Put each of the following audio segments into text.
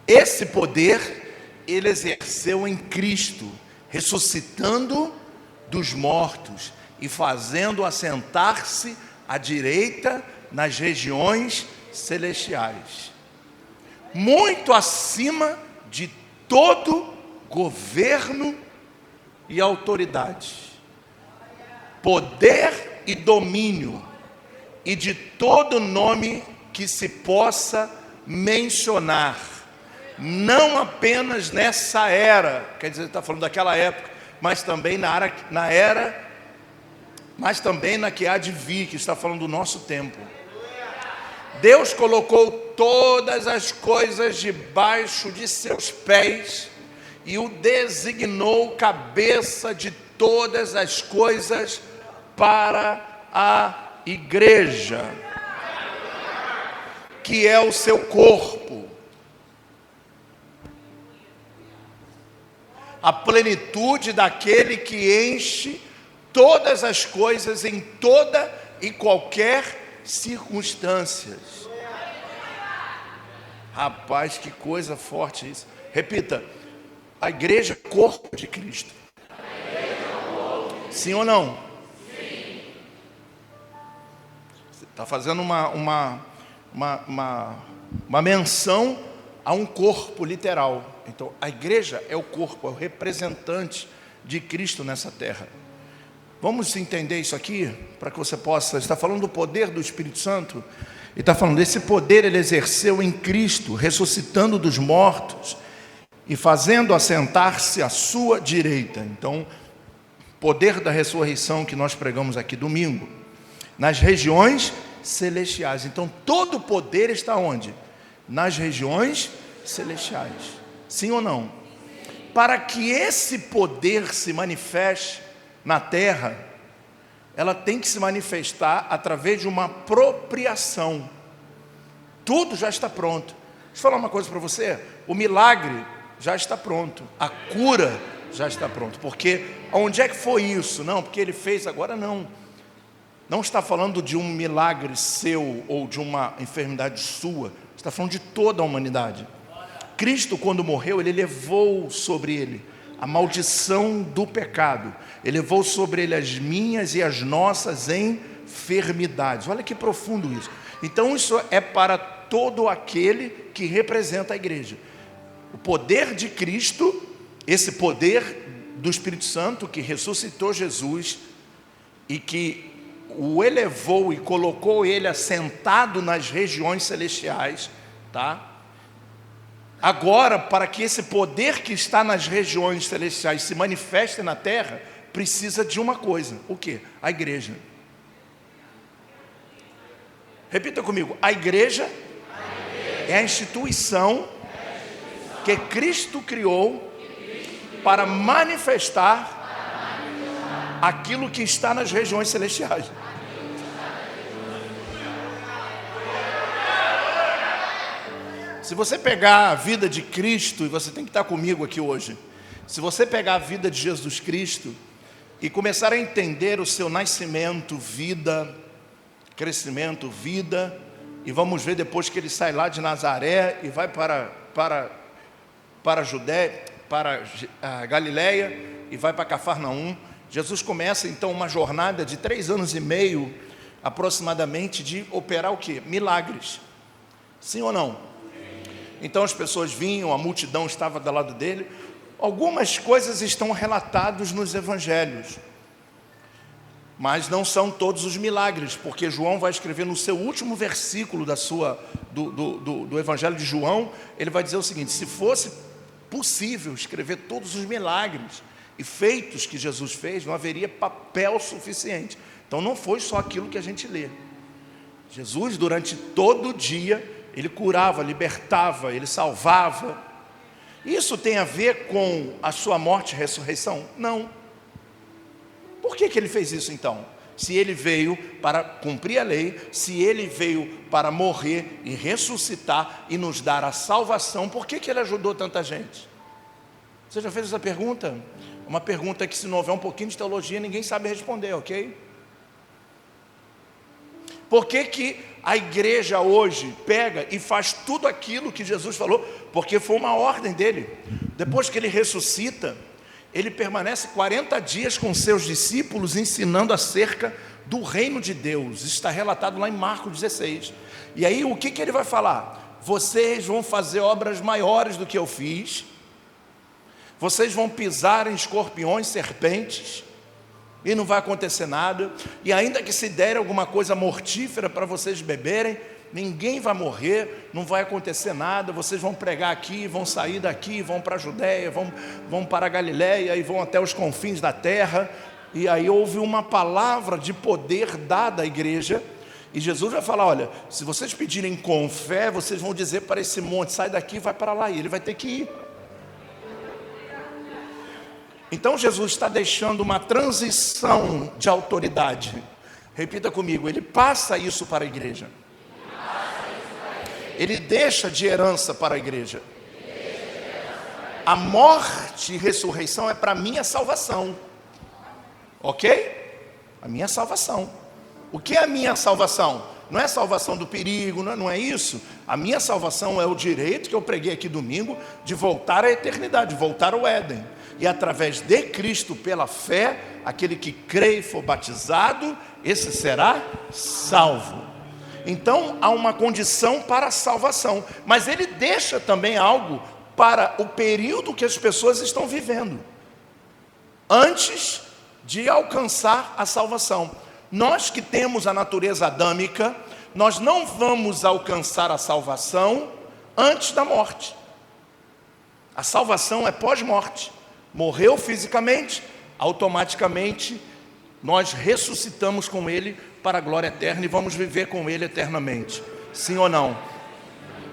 Esse poder ele exerceu em Cristo, ressuscitando dos mortos e fazendo assentar-se à direita nas regiões celestiais, muito acima de todo governo e autoridade, poder e domínio, e de todo nome que se possa mencionar, não apenas nessa era, quer dizer, está falando daquela época, mas também mas também na que há de vir, que está falando do nosso tempo. Deus colocou todas as coisas debaixo de seus pés e o designou cabeça de todas as coisas para a igreja, que é o seu corpo, a plenitude daquele que enche todas as coisas em toda e qualquer circunstâncias. Rapaz, que coisa forte isso. Repita: a igreja é o corpo de Cristo. Sim ou não? Sim. Você está fazendo uma menção a um corpo literal. Então, a igreja é o corpo, é o representante de Cristo nessa terra. Vamos entender isso aqui, para que você possa... Está falando do poder do Espírito Santo, e está falando desse poder ele exerceu em Cristo, ressuscitando dos mortos e fazendo assentar-se à sua direita. Então, poder da ressurreição que nós pregamos aqui domingo, nas regiões celestiais. Então, todo o poder está onde? Nas regiões celestiais. Sim ou não? Para que esse poder se manifeste na terra, ela tem que se manifestar através de uma apropriação. Tudo já está pronto. Deixa eu falar uma coisa para você: o milagre já está pronto, a cura já está pronto. Porque onde é que foi isso? Não, porque ele fez agora, não. Não está falando de um milagre seu ou de uma enfermidade sua, está falando de toda a humanidade. Cristo, quando morreu, ele levou sobre ele a maldição do pecado, ele levou sobre ele as minhas e as nossas enfermidades. Olha que profundo isso. Então isso é para todo aquele que representa a igreja. O poder de Cristo, esse poder do Espírito Santo que ressuscitou Jesus e que o elevou e colocou ele assentado nas regiões celestiais, tá? Agora, para que esse poder que está nas regiões celestiais se manifeste na terra, precisa de uma coisa. O quê? A igreja. Repita comigo: a igreja é a instituição que Cristo criou para manifestar aquilo que está nas regiões celestiais. Se você pegar a vida de Cristo, e você tem que estar comigo aqui hoje, se você pegar a vida de Jesus Cristo e começar a entender o seu nascimento, vida, crescimento, vida, e vamos ver depois que ele sai lá de Nazaré e vai para a Judéia, para a Galileia, e vai para Cafarnaum. Jesus começa então uma jornada de 3 anos e meio, aproximadamente, de operar o quê? Milagres. Sim ou não? Então as pessoas vinham, a multidão estava do lado dele. Algumas coisas estão relatadas nos evangelhos, mas não são todos os milagres, porque João vai escrever no seu último versículo do evangelho de João, ele vai dizer o seguinte: se fosse possível escrever todos os milagres e feitos que Jesus fez, não haveria papel suficiente. Então não foi só aquilo que a gente lê. Jesus, durante todo o dia, ele curava, libertava, ele salvava. Isso tem a ver com a sua morte e ressurreição? Não. Por que ele fez isso então? Se ele veio para cumprir a lei, se ele veio para morrer e ressuscitar e nos dar a salvação, por que ele ajudou tanta gente? Você já fez essa pergunta? Uma pergunta que, se não houver um pouquinho de teologia, ninguém sabe responder, ok? Por que a igreja hoje pega e faz tudo aquilo que Jesus falou, porque foi uma ordem dele. Depois que ele ressuscita, ele permanece 40 dias com seus discípulos ensinando acerca do reino de Deus. Isso está relatado lá em Marcos 16. E aí o que ele vai falar? Vocês vão fazer obras maiores do que eu fiz. Vocês vão pisar em escorpiões, serpentes, e não vai acontecer nada. E ainda que se der alguma coisa mortífera para vocês beberem, ninguém vai morrer, não vai acontecer nada. Vocês vão pregar aqui, vão sair daqui, vão para a Judéia, vão para a Galiléia e vão até os confins da terra. E aí houve uma palavra de poder dada à igreja. E Jesus vai falar, olha, se vocês pedirem com fé, vocês vão dizer para esse monte, sai daqui e vai para lá. E ele vai ter que ir. Então Jesus está deixando uma transição de autoridade. Repita comigo, ele passa isso para a igreja. Ele deixa de herança para a igreja. A morte e ressurreição é para a minha salvação. Ok? A minha salvação. O que é a minha salvação? Não é salvação do perigo, não é isso. A minha salvação é o direito que eu preguei aqui domingo de voltar à eternidade, de voltar ao Éden. E através de Cristo, pela fé, aquele que crê e for batizado, esse será salvo. Então há uma condição para a salvação, mas ele deixa também algo para o período que as pessoas estão vivendo, antes de alcançar a salvação. Nós que temos a natureza adâmica, nós não vamos alcançar a salvação antes da morte. A salvação é pós-morte. Morreu fisicamente, automaticamente nós ressuscitamos com ele para a glória eterna e vamos viver com ele eternamente. Sim ou não?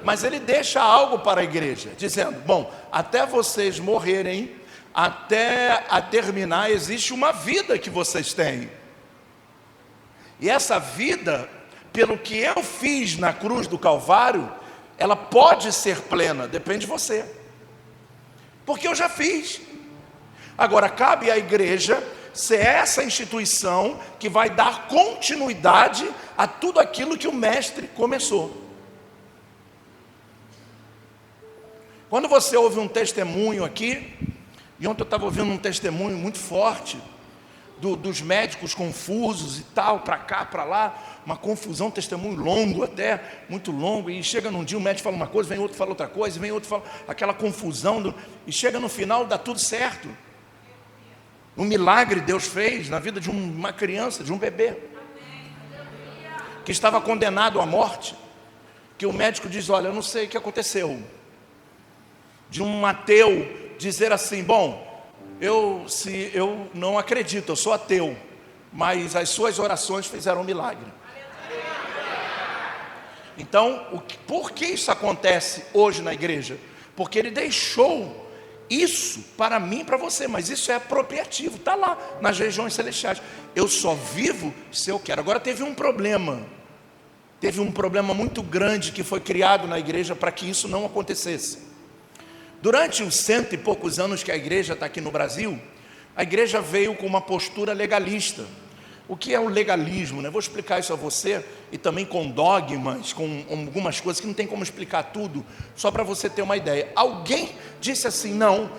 Mas ele deixa algo para a igreja, dizendo, bom, até vocês morrerem, até a terminar, existe uma vida que vocês têm. E essa vida, pelo que eu fiz na cruz do Calvário, ela pode ser plena, depende de você. Porque eu já fiz. Agora, cabe à igreja ser essa instituição que vai dar continuidade a tudo aquilo que o mestre começou. Quando você ouve um testemunho aqui, e ontem eu estava ouvindo um testemunho muito forte, dos médicos confusos e tal, para cá, para lá, uma confusão, testemunho longo até, muito longo, e chega num dia, o médico fala uma coisa, vem outro fala outra coisa, vem outro fala aquela confusão, e chega no final, dá tudo certo. Um milagre Deus fez na vida de uma criança, de um bebê, que estava condenado à morte, que o médico diz, olha, eu não sei o que aconteceu, de um ateu dizer assim, bom, eu não acredito, eu sou ateu, mas as suas orações fizeram um milagre. Então, por que isso acontece hoje na igreja? Porque ele deixou isso para mim e para você, mas isso é apropriativo, está lá nas regiões celestiais. Eu só vivo se eu quero. Agora teve um problema muito grande que foi criado na igreja para que isso não acontecesse. Durante os 100 e poucos anos que a igreja está aqui no Brasil, a igreja veio com uma postura legalista. O que é o legalismo, né? Vou explicar isso a você, e também com dogmas, com algumas coisas que não tem como explicar tudo, só para você ter uma ideia. Alguém disse assim, não,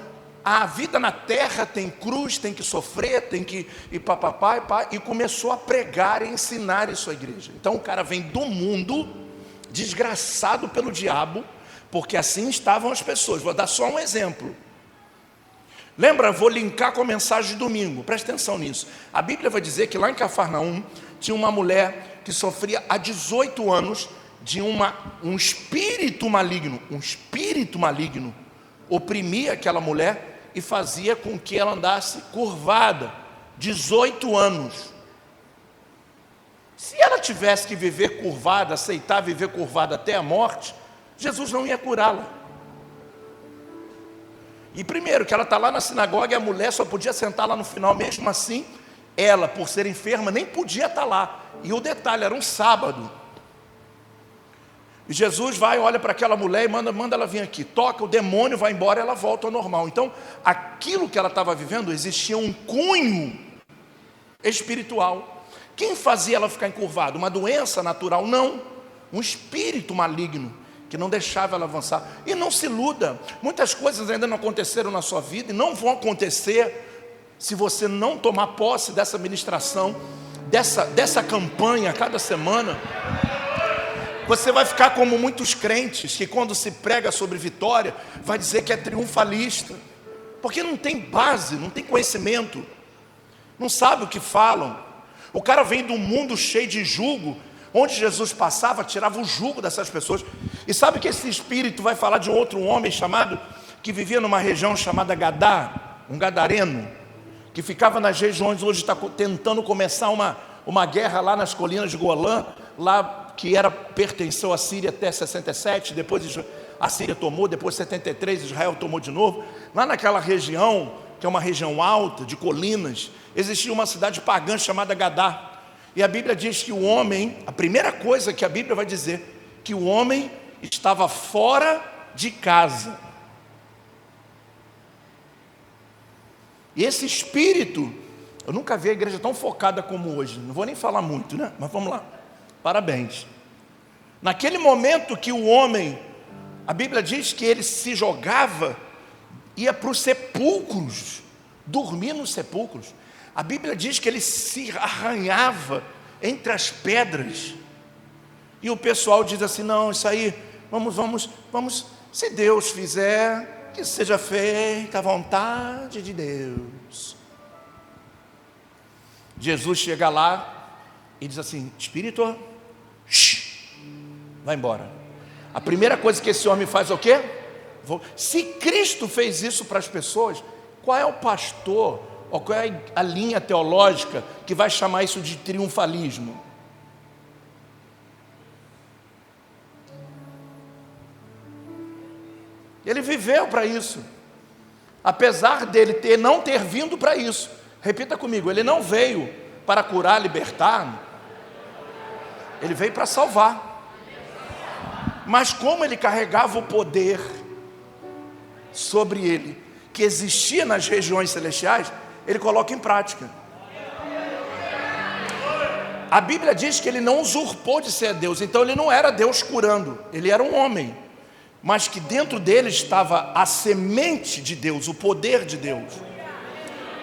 a vida na terra tem cruz, tem que sofrer, tem que ir papapá, e começou a pregar e ensinar isso à igreja. Então o cara vem do mundo, desgraçado pelo diabo, porque assim estavam as pessoas. Vou dar só um exemplo. Lembra, vou linkar com a mensagem de domingo, presta atenção nisso. A Bíblia vai dizer que lá em Cafarnaum tinha uma mulher que sofria há 18 anos de um espírito maligno. Um espírito maligno oprimia aquela mulher e fazia com que ela andasse curvada. 18 anos. Se ela tivesse que viver curvada, aceitar viver curvada até a morte, Jesus não ia curá-la. E primeiro, que ela está lá na sinagoga e a mulher só podia sentar lá no final, mesmo assim, ela, por ser enferma, nem podia estar lá. E o detalhe, era um sábado. E Jesus vai, olha para aquela mulher e manda ela vir aqui. Toca, o demônio vai embora e ela volta ao normal. Então, aquilo que ela estava vivendo, existia um cunho espiritual. Quem fazia ela ficar encurvada? Uma doença natural? Não. um espírito maligno que não deixava ela avançar. E não se iluda, muitas coisas ainda não aconteceram na sua vida e não vão acontecer se você não tomar posse dessa ministração, dessa campanha cada semana. Você vai ficar como muitos crentes que quando se prega sobre vitória, vai dizer que é triunfalista, porque não tem base, não tem conhecimento, não sabe o que falam. O cara vem de um mundo cheio de jugo, onde Jesus passava, tirava o jugo dessas pessoas. E sabe que esse espírito vai falar de outro homem que vivia numa região chamada Gadá, um gadareno, que ficava nas regiões, hoje está tentando começar uma guerra lá nas colinas de Golã, lá que pertenceu à Síria até 67, depois a Síria tomou, depois 73 Israel tomou de novo. Lá naquela região, que é uma região alta, de colinas, existia uma cidade pagã chamada Gadá. E a Bíblia diz que o homem, a primeira coisa que a Bíblia vai dizer, que o homem estava fora de casa. E esse espírito, eu nunca vi a igreja tão focada como hoje. Não vou nem falar muito, né? Mas vamos lá. Parabéns. Naquele momento que o homem, a Bíblia diz que ele se jogava, ia para os sepulcros, dormia nos sepulcros. A Bíblia diz que ele se arranhava entre as pedras. E o pessoal diz assim, não, isso aí, vamos, se Deus fizer, que seja feita a vontade de Deus. Jesus chega lá e diz assim, espírito, vai embora. A primeira coisa que esse homem faz é o quê? Se Cristo fez isso para as pessoas, qual é o pastor, ou qual é a linha teológica que vai chamar isso de triunfalismo? Ele viveu para isso, apesar dele não ter vindo para isso. Repita comigo, ele não veio para curar, libertar, ele veio para salvar. Mas como ele carregava o poder sobre ele, que existia nas regiões celestiais, ele coloca em prática. A Bíblia diz que ele não usurpou de ser Deus, então ele não era Deus curando, ele era um homem, mas que dentro dele estava a semente de Deus, o poder de Deus.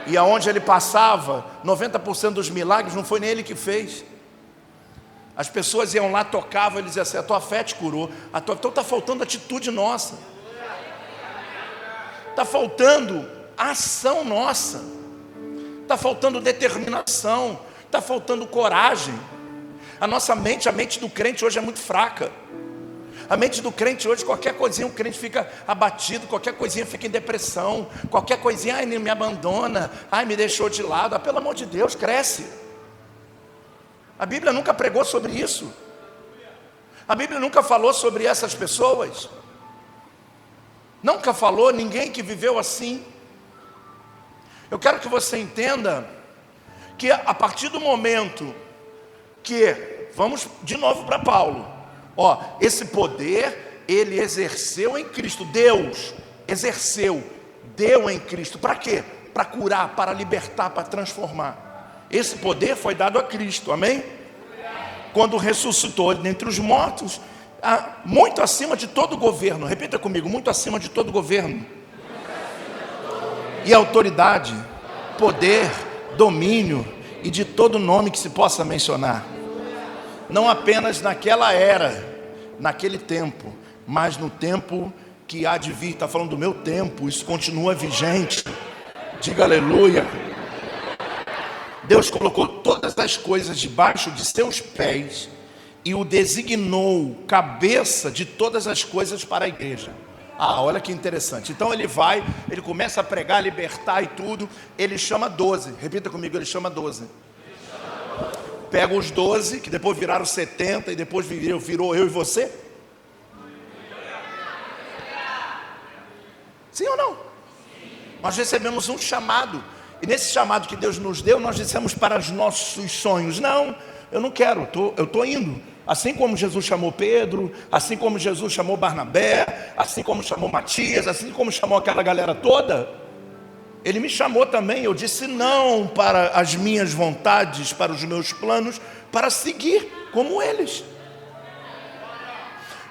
E aonde ele passava, 90% dos milagres não foi nem ele que fez. As pessoas iam lá, tocavam, ele dizia assim, a tua fé te curou, então está faltando atitude nossa, está faltando ação nossa, está faltando determinação, está faltando coragem. A nossa mente, a mente do crente hoje é muito fraca. A mente do crente hoje, qualquer coisinha o crente fica abatido, qualquer coisinha fica em depressão, qualquer coisinha, ai, me abandona, ai, me deixou de lado, pelo amor de Deus, cresce. A Bíblia nunca pregou sobre isso. A Bíblia nunca falou sobre essas pessoas. Nunca falou, ninguém que viveu assim. Eu quero que você entenda que a partir do momento que, vamos de novo para Paulo, esse poder ele exerceu em Cristo, Deus exerceu, deu em Cristo, para quê? Para curar, para libertar, para transformar. Esse poder foi dado a Cristo, amém? Quando ressuscitou dentre os mortos, muito acima de todo governo, repita comigo, muito acima de todo governo, e autoridade, poder, domínio e de todo nome que se possa mencionar, não apenas naquela era, naquele tempo, mas no tempo que há de vir. Está falando do meu tempo, isso continua vigente, diga aleluia. Deus colocou todas as coisas debaixo de seus pés e o designou cabeça de todas as coisas para a igreja. Olha que interessante. Então ele começa a pregar, libertar e tudo. Ele chama 12, repita comigo, ele chama 12. Pega os 12, que depois viraram 70 e depois virou eu e você. Sim ou não? Nós recebemos um chamado. E nesse chamado que Deus nos deu, nós dissemos para os nossos sonhos, não, eu não quero, eu estou indo. Assim como Jesus chamou Pedro, assim como Jesus chamou Barnabé, assim como chamou Matias, assim como chamou aquela galera toda, Ele me chamou também. Eu disse não para as minhas vontades, para os meus planos, para seguir como eles.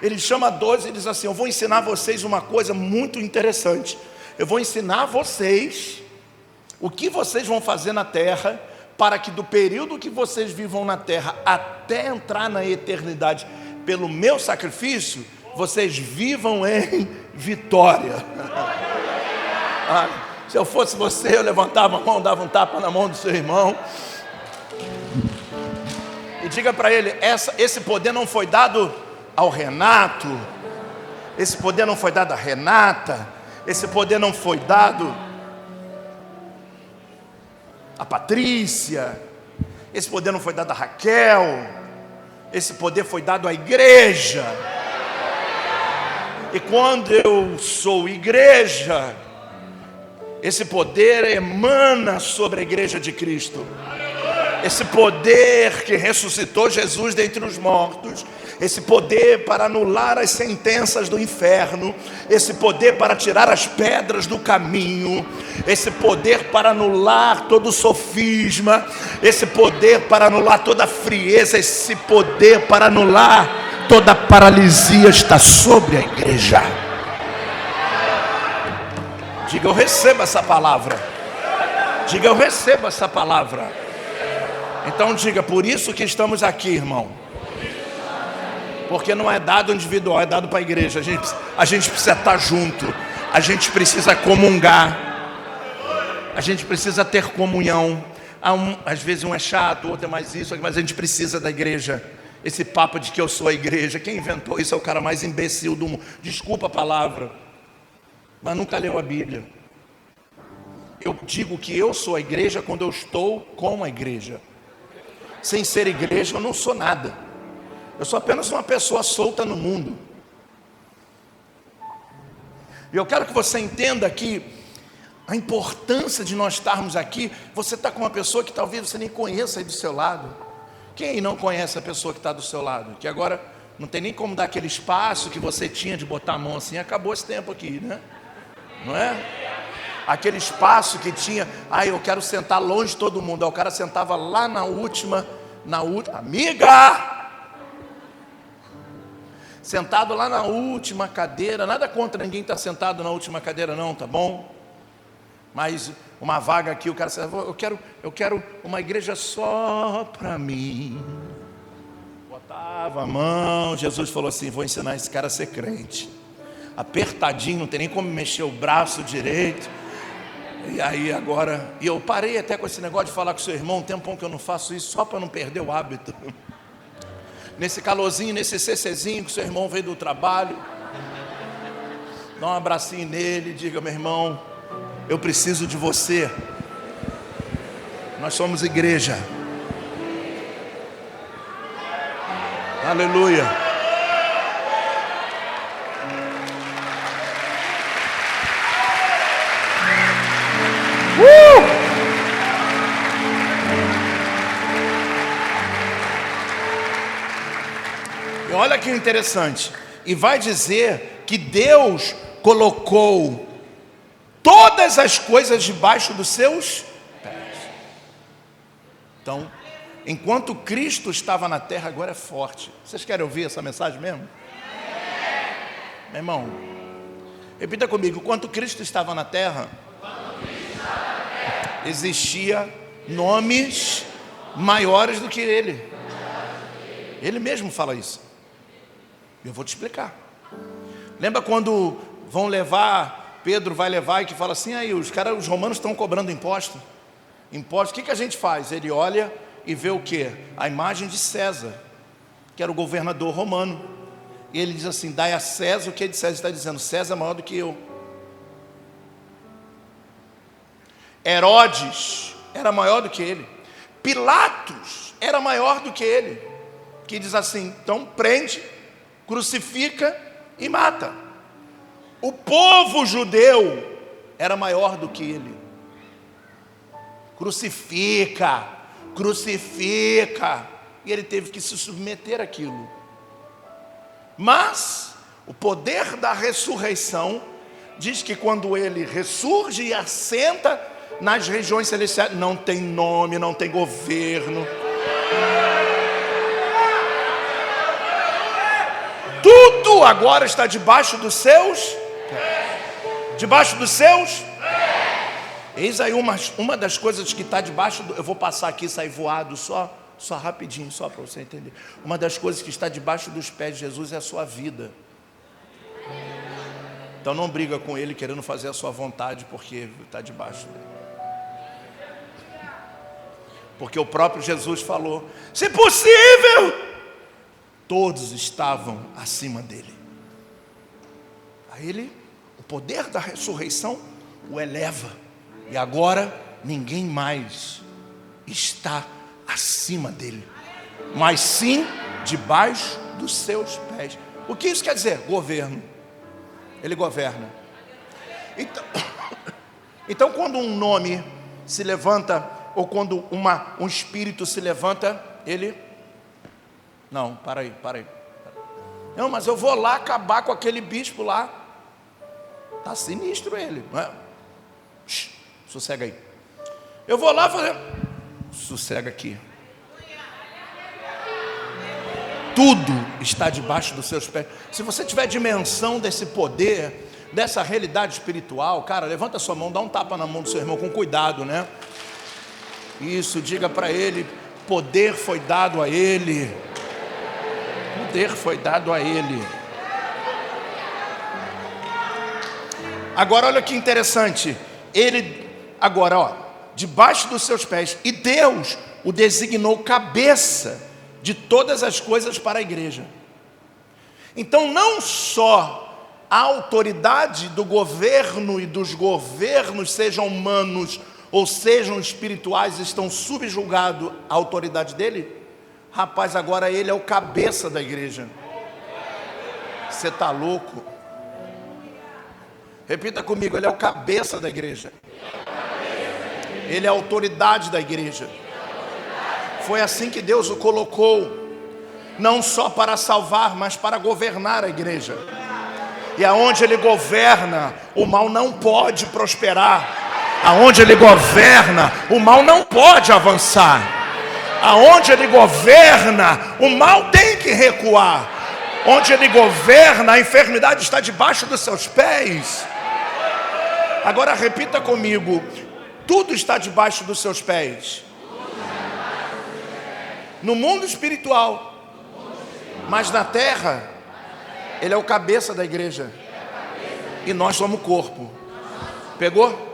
Ele chama 12 e diz assim: eu vou ensinar vocês uma coisa muito interessante. Eu vou ensinar vocês o que vocês vão fazer na terra, para que do período que vocês vivam na terra até entrar na eternidade, pelo meu sacrifício, vocês vivam em vitória. Se eu fosse você, eu levantava a mão, dava um tapa na mão do seu irmão e diga para ele: esse poder não foi dado ao Renato, esse poder não foi dado à Renata, esse poder não foi dado à Patrícia, esse poder não foi dado a Raquel, esse poder foi dado à igreja. E quando eu sou igreja, esse poder emana sobre a igreja de Cristo. Esse poder que ressuscitou Jesus dentre os mortos, esse poder para anular as sentenças do inferno, esse poder para tirar as pedras do caminho, esse poder para anular todo sofisma, esse poder para anular toda frieza, esse poder para anular toda paralisia está sobre a igreja. Diga: eu recebo essa palavra. Diga: eu recebo essa palavra. Então diga: por isso que estamos aqui, irmão. Porque não é dado individual, é dado para a igreja. A gente precisa estar junto. A gente precisa comungar. A gente precisa ter comunhão. Às vezes um é chato, o outro é mais isso, mas a gente precisa da igreja. Esse papo de que eu sou a igreja, quem inventou isso é o cara mais imbecil do mundo. Desculpa a palavra, mas nunca leu a Bíblia. Eu digo que eu sou a igreja quando eu estou com a igreja. Sem ser igreja eu não sou nada. Eu sou apenas uma pessoa solta no mundo. E eu quero que você entenda que a importância de nós estarmos aqui. Você está com uma pessoa que talvez você nem conheça aí do seu lado. Quem não conhece a pessoa que está do seu lado? Que agora não tem nem como dar aquele espaço que você tinha de botar a mão assim. Acabou esse tempo aqui, né? Não é? Aquele espaço que tinha, eu quero sentar longe de todo mundo. Aí o cara sentava lá na última, amiga! Sentado lá na última cadeira. Nada contra ninguém estar sentado na última cadeira não, tá bom? Mas uma vaga aqui, o cara eu quero uma igreja só para mim. Botava a mão, Jesus falou assim: vou ensinar esse cara a ser crente. Apertadinho, não tem nem como mexer o braço direito. E aí agora, e eu parei até com esse negócio de falar com o seu irmão, um tempão que eu não faço isso, só para não perder o hábito. Nesse calorzinho, nesse CCzinho, que o seu irmão veio do trabalho, dá um abracinho nele, diga: meu irmão, eu preciso de você. Nós somos igreja. Aleluia. E olha que interessante. E vai dizer que Deus colocou todas as coisas debaixo dos seus pés. Então, enquanto Cristo estava na terra, agora é forte. Vocês querem ouvir essa mensagem mesmo? Meu irmão, repita comigo: enquanto Cristo estava na terra, existia nomes maiores do que Ele. Ele mesmo fala isso. Eu vou te explicar. Lembra quando vão levar, Pedro vai levar e que fala assim: aí os romanos estão cobrando imposto. O que a gente faz? Ele olha e vê o quê? A imagem de César, que era o governador romano. E ele diz assim: dai a César o que é de César. Está dizendo: César é maior do que eu. Herodes era maior do que ele. Pilatos era maior do que ele. Que diz assim: então prende, crucifica e mata. O povo judeu era maior do que ele. Crucifica. E ele teve que se submeter àquilo. Mas o poder da ressurreição diz que quando ele ressurge e assenta nas regiões celestiais, não tem nome, não tem governo. tudo agora está debaixo dos seus pés. Debaixo dos seus pés. Eis aí uma das coisas que está debaixo eu vou passar aqui e sair voado só rapidinho, só para você entender. Uma das coisas que está debaixo dos pés de Jesus é a sua vida. Então não briga com ele querendo fazer a sua vontade, porque está debaixo dele. Porque o próprio Jesus falou: se possível, todos estavam acima dele. Aí ele, o poder da ressurreição o eleva. E agora ninguém mais está acima dele, mas sim debaixo dos seus pés. O que isso quer dizer? Governo. Ele governa. Então quando um nome se levanta, ou quando um espírito se levanta, ele... Não, para aí. Não, mas eu vou lá acabar com aquele bispo lá. Está sinistro ele, não é? Sossega aí. Eu vou lá fazer... Sossega aqui. Tudo está debaixo dos seus pés. Se você tiver dimensão desse poder, dessa realidade espiritual, cara, levanta sua mão, dá um tapa na mão do seu irmão com cuidado, né? Isso, diga para ele: poder foi dado a ele. Poder foi dado a ele. Agora olha que interessante. Ele, agora, debaixo dos seus pés. E Deus o designou cabeça de todas as coisas para a igreja. Então não só a autoridade do governo e dos governos, sejam humanos ou sejam espirituais, estão subjugados à autoridade dele. Rapaz, agora ele é o cabeça da igreja. Você está louco? Repita comigo: ele é o cabeça da igreja. Ele é a autoridade da igreja. Foi assim que Deus o colocou, não só para salvar, mas para governar a igreja. E aonde ele governa, o mal não pode prosperar. Aonde ele governa, o mal não pode avançar. Aonde ele governa, o mal tem que recuar. Onde ele governa, a enfermidade está debaixo dos seus pés. Agora repita comigo: tudo está debaixo dos seus pés. No mundo espiritual, mas na terra, ele é o cabeça da igreja. E nós somos o corpo. Pegou?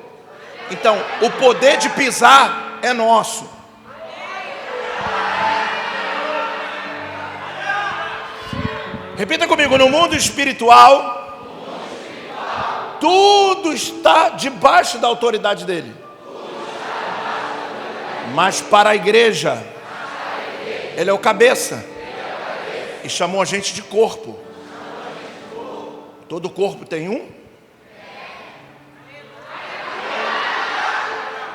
Então, o poder de pisar é nosso. Repita comigo: no mundo espiritual, tudo está debaixo da autoridade dele. Mas para a igreja, ele é o cabeça. E chamou a gente de corpo. Todo corpo tem um.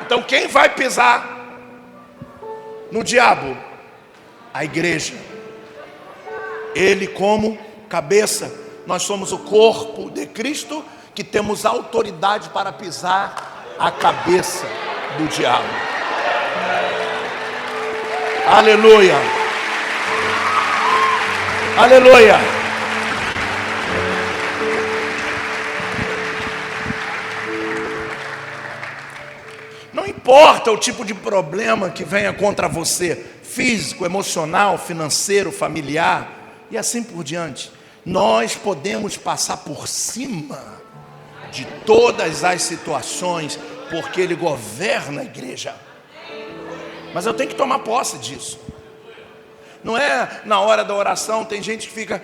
Então quem vai pisar no diabo? A igreja. Ele como cabeça. Nós somos o corpo de Cristo, que temos autoridade para pisar a cabeça do diabo. Aleluia. Aleluia. Não importa o tipo de problema que venha contra você, físico, emocional, financeiro, familiar e assim por diante, nós podemos passar por cima de todas as situações, porque ele governa a igreja. Mas eu tenho que tomar posse disso. Não é na hora da oração, tem gente que fica...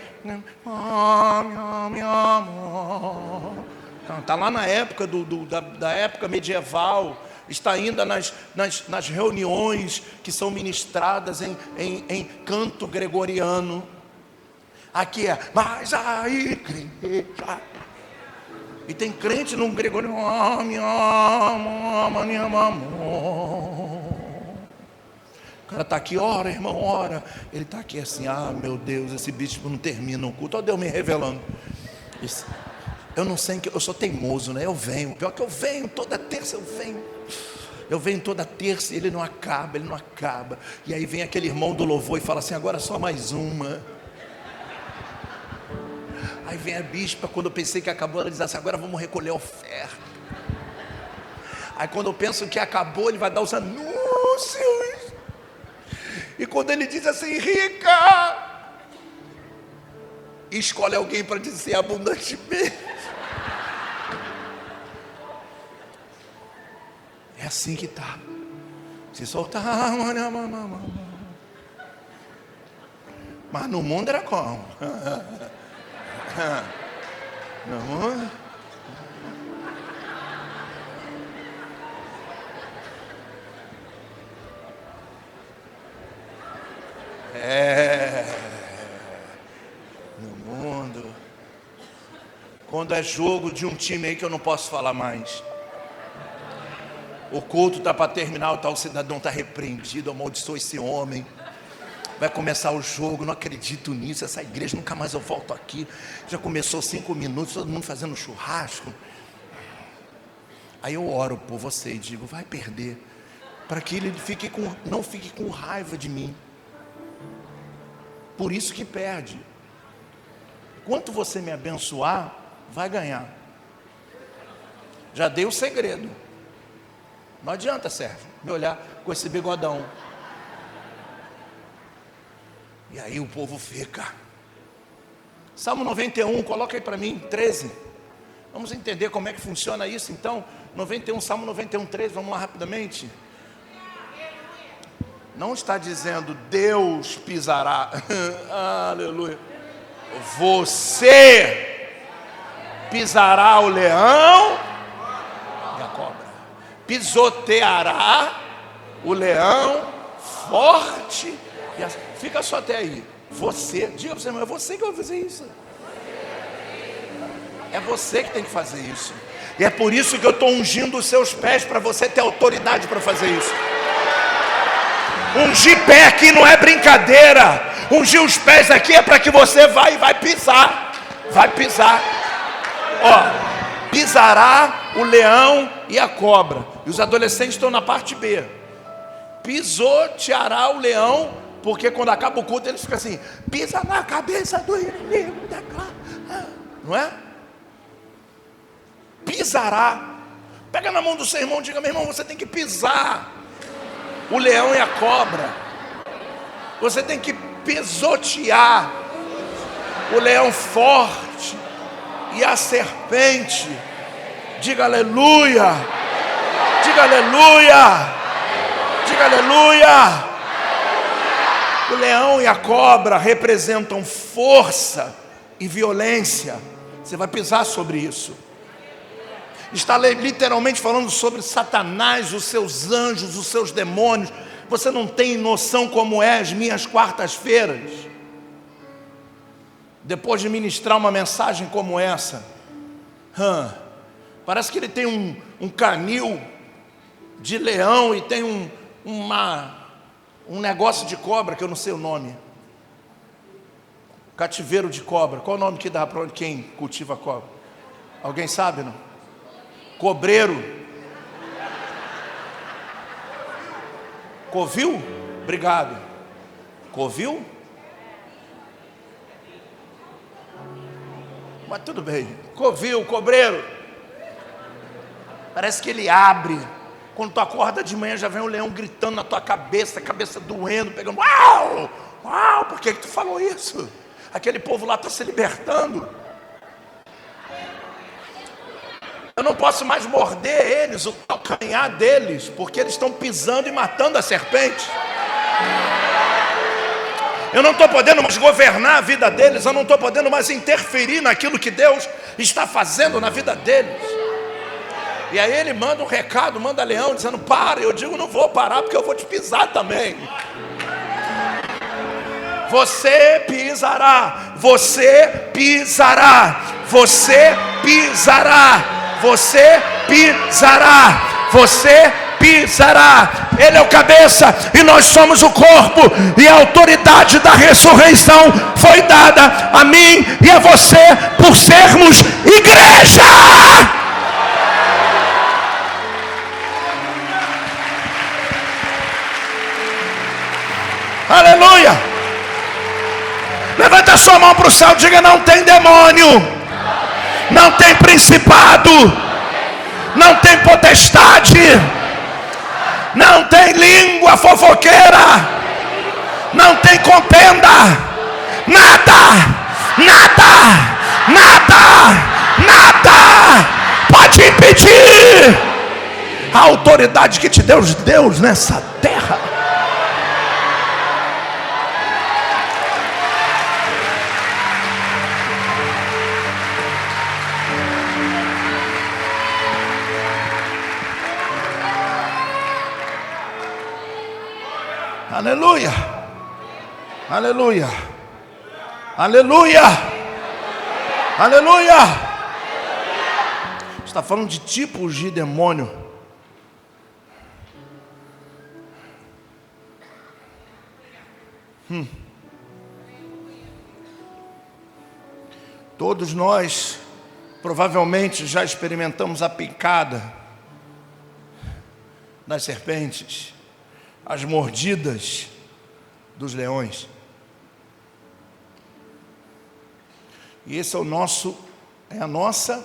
Está lá na época da época medieval, está ainda nas reuniões que são ministradas em canto gregoriano. Aqui é, mas a igreja... E tem crente num gregoriano... O cara está aqui, ora irmão, ora. Ele está aqui assim, meu Deus, esse bispo não termina o culto. Olha Deus me revelando. Eu não sei, eu sou teimoso, né? Eu venho, pior que eu venho, toda terça eu venho. Eu venho toda terça e ele não acaba. E aí vem aquele irmão do louvor e fala assim: agora só mais uma. Aí vem a bispa, quando eu pensei que acabou, ela diz assim: agora vamos recolher a oferta. Aí quando eu penso que acabou, ele vai dar os anúncios. E quando ele diz assim: rica, escolhe alguém para dizer abundantemente. É assim que está. Se soltar, mas no mundo era como? No mundo? No mundo. Quando é jogo de um time aí que eu não posso falar mais. O culto está para terminar, o tal cidadão está repreendido, amaldiçoou esse homem. Vai começar o jogo, não acredito nisso, essa igreja, nunca mais eu volto aqui. Já começou 5 minutos, todo mundo fazendo churrasco. Aí eu oro por você e digo: vai perder, para que ele não fique com raiva de mim. Por isso que perde. Quanto você me abençoar, vai ganhar. Já dei o segredo. Não adianta, Sérgio, me olhar com esse bigodão. E aí o povo fica. Salmo 91, coloca aí para mim, 13. Vamos entender como é que funciona isso então. 91, Salmo 91, 13, vamos lá rapidamente. Não está dizendo Deus pisará. Aleluia. Você pisará o leão e a cobra. Pisoteará o leão forte. Fica só até aí. Você, diga para você, irmão, é você que vai fazer isso. É você que tem que fazer isso. E é por isso que eu estou ungindo os seus pés, para você ter autoridade para fazer isso. Ungir pé aqui não é brincadeira. Ungir os pés aqui é para que você vai pisar. Vai pisar. Ó, pisará o leão e a cobra. E os adolescentes estão na parte B. Pisoteará o leão, porque quando acaba o culto eles ficam assim: pisa na cabeça do inimigo. Não é? Pisará. Pega na mão do seu irmão e diga: meu irmão, você tem que pisar o leão e a cobra. Você tem que pisotear o leão forte e a serpente. Diga aleluia. Diga aleluia. Diga aleluia. O leão e a cobra representam força e violência. Você vai pisar sobre isso. Está literalmente falando sobre Satanás, os seus anjos, os seus demônios. Você não tem noção como é as minhas quartas-feiras. Depois de ministrar uma mensagem como essa, parece que ele tem um canil de leão e tem um negócio de cobra que eu não sei o nome. Cativeiro de cobra. Qual o nome que dá para quem cultiva cobra? Alguém sabe, não? Cobreiro. Covil? Obrigado. Covil? Mas tudo bem. Covil, cobreiro. Parece que ele abre. Quando tu acorda de manhã já vem um leão gritando na tua cabeça, a cabeça doendo, pegando. Uau! Uau! Por que tu falou isso? Aquele povo lá está se libertando. Eu não posso mais morder eles, o calcanhar deles, porque eles estão pisando e matando a serpente. Eu não estou podendo mais governar a vida deles, eu não estou podendo mais interferir naquilo que Deus está fazendo na vida deles. E aí ele manda um recado, manda leão, dizendo: para. Eu digo: não vou parar, porque eu vou te pisar também. Você pisará, você pisará, você pisará. Você pisará, você pisará. Ele é o cabeça e nós somos o corpo, e a autoridade da ressurreição foi dada a mim e a você por sermos igreja. Aleluia. Levanta a sua mão para o céu e diga: não tem demônio, não tem principado, não tem potestade, não tem língua fofoqueira, não tem contenda, nada, pode impedir a autoridade que te deu Deus nessa terra. Aleluia, aleluia, aleluia, aleluia. Está falando de tipos de demônio. Todos nós provavelmente já experimentamos a picada das serpentes, as mordidas dos leões. E esse é a nossa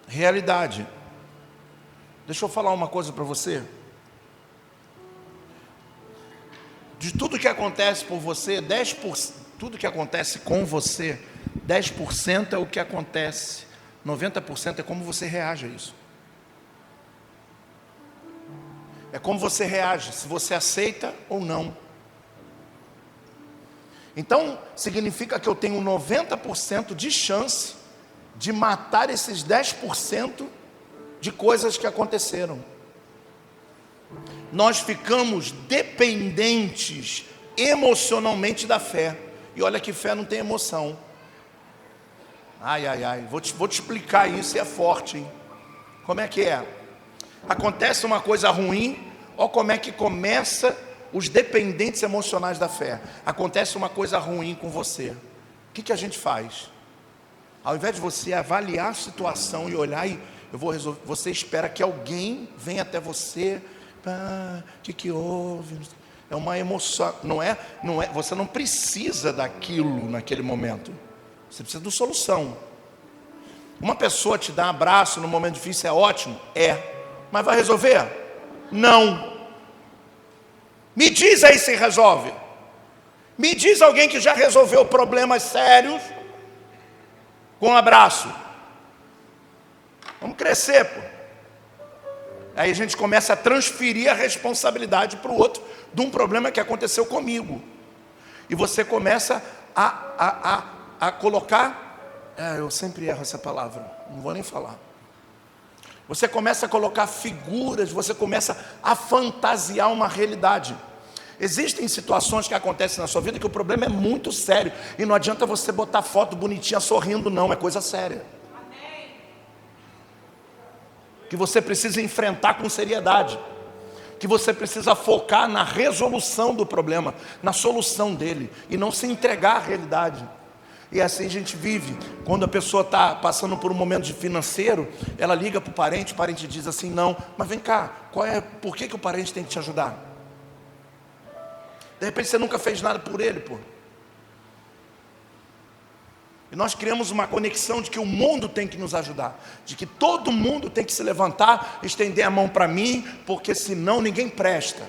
realidade. Deixa eu falar uma coisa para você. De tudo que acontece por você, 10%, tudo que acontece com você, 10% é o que acontece, 90% é como você reage a isso. É como você reage, se você aceita ou não. Então, significa que eu tenho 90% de chance de matar esses 10% de coisas que aconteceram. Nós ficamos dependentes emocionalmente da fé. E olha que fé não tem emoção. Ai, vou te explicar isso e é forte, hein? Como é que é? Acontece uma coisa ruim, olha como é que começa os dependentes emocionais da fé. Acontece uma coisa ruim com você. O que a gente faz? Ao invés de você avaliar a situação e olhar e eu vou resolver, você espera que alguém venha até você. O que houve? É uma emoção, não é, você não precisa daquilo naquele momento. Você precisa de solução. Uma pessoa te dá um abraço no momento difícil, é ótimo? É. Mas vai resolver? Não. Me diz aí se resolve. Me diz alguém que já resolveu problemas sérios com um abraço. Vamos crescer, pô. Aí a gente começa a transferir a responsabilidade para o outro de um problema que aconteceu comigo. E você começa a colocar... eu sempre erro essa palavra, não vou nem falar. Você começa a colocar figuras, você começa a fantasiar uma realidade. Existem situações que acontecem na sua vida que o problema é muito sério. E não adianta você botar foto bonitinha sorrindo, não, é coisa séria. Que você precisa enfrentar com seriedade. Que você precisa focar na resolução do problema, na solução dele. E não se entregar à realidade. E assim a gente vive. Quando a pessoa está passando por um momento financeiro, ela liga para o parente diz assim, não, mas vem cá, por que o parente tem que te ajudar? De repente você nunca fez nada por ele, pô. E nós criamos uma conexão de que o mundo tem que nos ajudar, de que todo mundo tem que se levantar, estender a mão para mim, porque senão ninguém presta.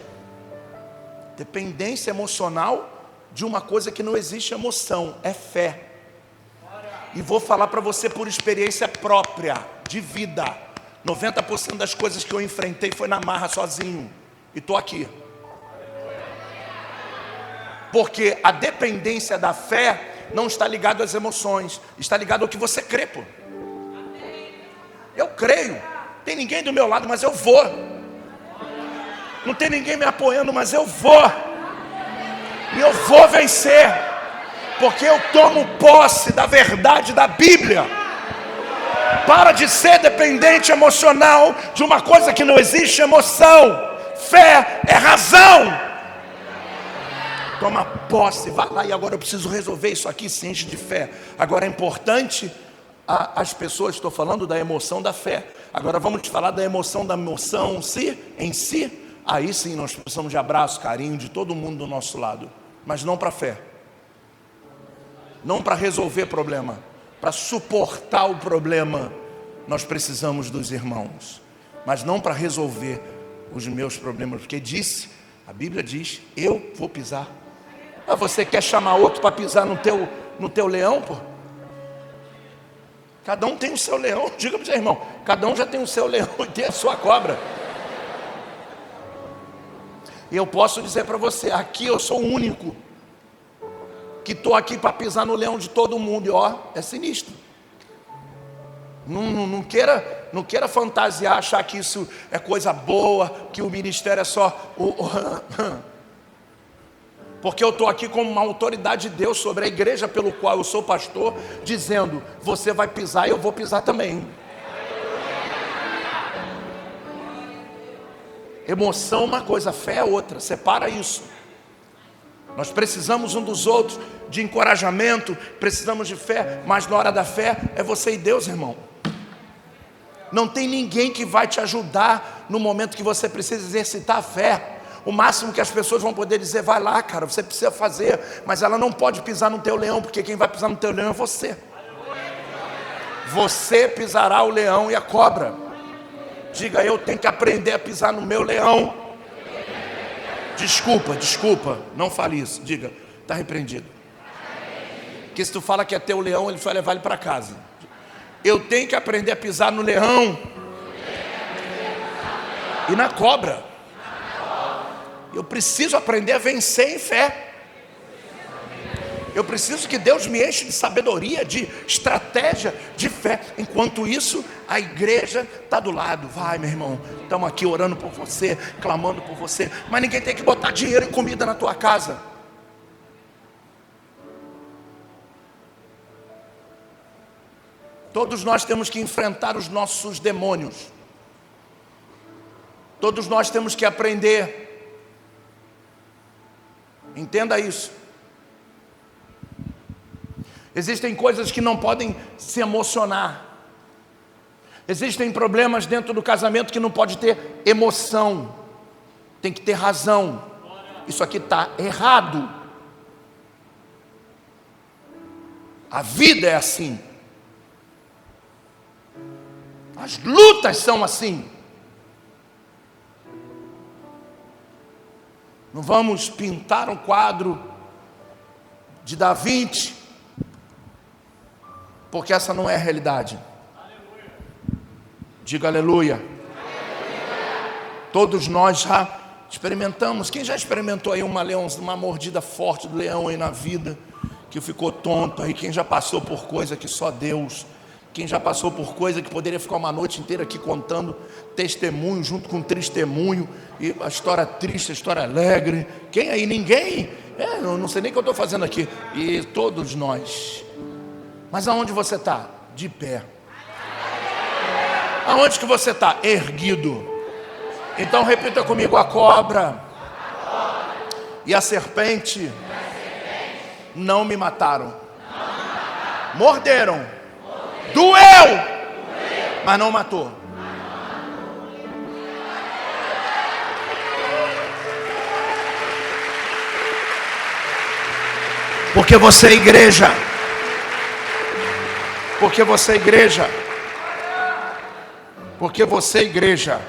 Dependência emocional de uma coisa que não existe emoção, é fé. E vou falar para você por experiência própria, de vida. 90% das coisas que eu enfrentei foi na marra sozinho. E estou aqui. Porque a dependência da fé não está ligada às emoções. Está ligada ao que você crê, pô. Eu creio. Tem ninguém do meu lado, mas eu vou. Não tem ninguém me apoiando, mas eu vou. E eu vou vencer. Porque eu tomo posse da verdade da Bíblia. Para de ser dependente emocional de uma coisa que não existe emoção. Fé é razão. Toma posse, vai lá e agora eu preciso resolver isso aqui, se enche de fé. Agora é importante as pessoas, estou falando da emoção da fé. Agora vamos te falar da emoção em si. Aí sim nós precisamos de abraço, carinho de todo mundo do nosso lado. Mas não para a fé. não para resolver problema, para suportar o problema. Nós precisamos dos irmãos, mas não para resolver os meus problemas, porque a Bíblia diz, eu vou pisar. Ah, você quer chamar outro para pisar no teu leão, pô? Cada um tem o seu leão. Diga para o seu irmão, cada um já tem o seu leão e tem a sua cobra. E eu posso dizer para você, aqui eu sou o único que estou aqui para pisar no leão de todo mundo. E ó, é sinistro. Não queira fantasiar, achar que isso é coisa boa, que o ministério é só porque eu estou aqui como uma autoridade de Deus sobre a igreja pelo qual eu sou pastor, dizendo, você vai pisar e eu vou pisar também. Emoção é uma coisa, fé é outra, separa isso. Nós precisamos um dos outros, de encorajamento, precisamos de fé, mas na hora da fé é você e Deus, irmão. Não tem ninguém que vai te ajudar no momento que você precisa exercitar a fé. O máximo que as pessoas vão poder dizer, vai lá, cara, você precisa fazer, mas ela não pode pisar no teu leão, porque quem vai pisar no teu leão é você. Você pisará o leão e a cobra. Diga, eu tenho que aprender a pisar no meu leão. Desculpa, não fale isso. Diga, está repreendido. Porque se tu fala que é teu leão, ele vai levar ele para casa. Eu tenho que aprender a pisar no leão e na cobra. Eu preciso aprender a vencer em fé. Eu preciso que Deus me enche de sabedoria, de estratégia, de fé. Enquanto isso, a igreja está do lado. Vai, meu irmão, estamos aqui orando por você, clamando por você. Mas ninguém tem que botar dinheiro e comida na tua casa. Todos nós temos que enfrentar os nossos demônios. Todos nós temos que aprender. Entenda isso. Existem coisas que não podem se emocionar. Existem problemas dentro do casamento que não pode ter emoção. Tem que ter razão. Isso aqui está errado. A vida é assim. As lutas são assim. Não vamos pintar um quadro de Da Vinci, porque essa não é a realidade. Diga aleluia. Todos nós já experimentamos. Quem já experimentou aí uma mordida forte do leão aí na vida, que ficou tonto aí? Quem já passou por coisa que só Deus? Quem já passou por coisa que poderia ficar uma noite inteira aqui contando testemunho junto com testemunho, e a história triste, a história alegre? Quem aí? Ninguém? Eu não sei nem o que eu estou fazendo aqui. E todos nós. Mas aonde você está? De pé. Aonde que você está? Erguido. Então repita comigo: a cobra e a serpente não me mataram. Morderam. Doeu, mas não matou. Porque você é igreja. Porque você é igreja. Porque você é igreja.